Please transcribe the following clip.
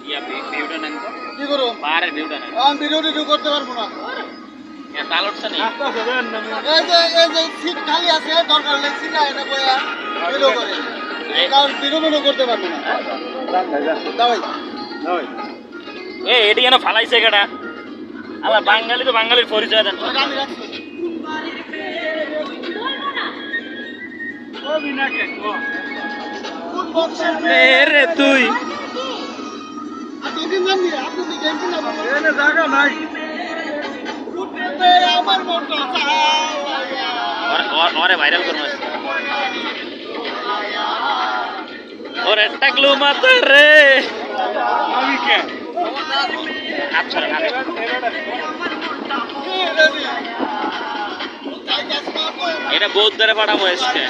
ইয়া ভিডিওটা নেন তো কি করো পাহাড়ের ভিউটা নেন আমি ভিডিও টিডিও করতে পারবো না এ তাল উঠছে নি এই যে সিট খালি আছে দরকার হলে সিট এটা বয়া ভিডিও করে কারণ ভিডিও করতে পারবো না দাও ভাই এ এটি কেন ফালাইছে কেডা আলা বাঙালি তো বাঙালির পরিচয় দেন আমি রাখছি ও বিনাকে কোন বক্সের রে তুই আপনি নাম নিয়ে আপনি কি গেম না এনে জায়গা নাই উঠতে আমার মনটা চায় ওরে ভাইরাল করব ওরে টাকলু মাথা রে আমি কে আচ্ছা এটা বহুত ধরে পাঠাবো আজকে